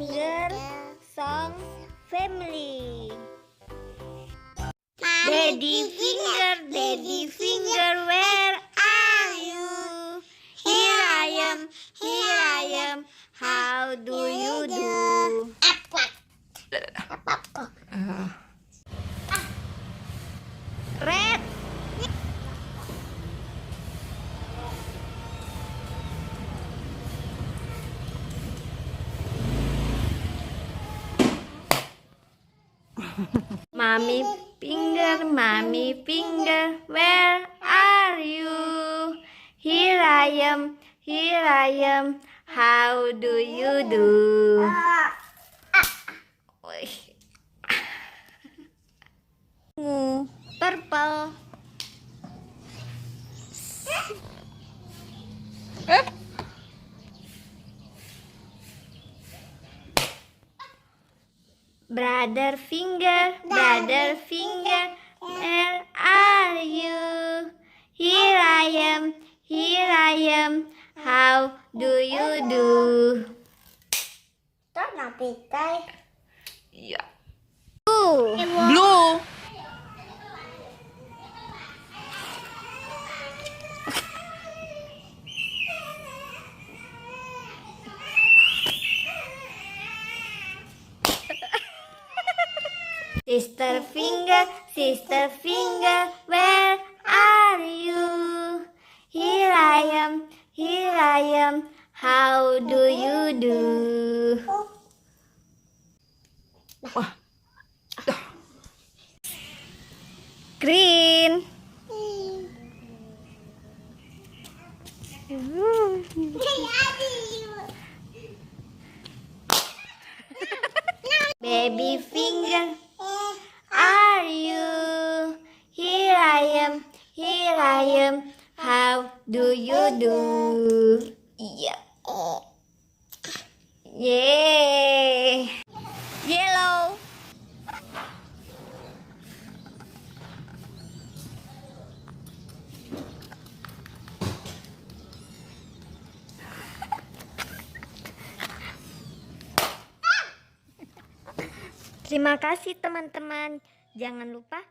Finger Song Family. Daddy finger, where are you? Here I am, how do you do? Red. Mommy finger, where are you? Here I am, how do you do? Purple. Brother finger, where are you? Here I am, how do you do? Yeah. Blue. Blue. Sister finger, where are you? Here I am, how do you do? Green. Baby finger, are you? Here I am, how do you do? Yeah. Yay. Yellow. Terima kasih teman-teman. Jangan lupa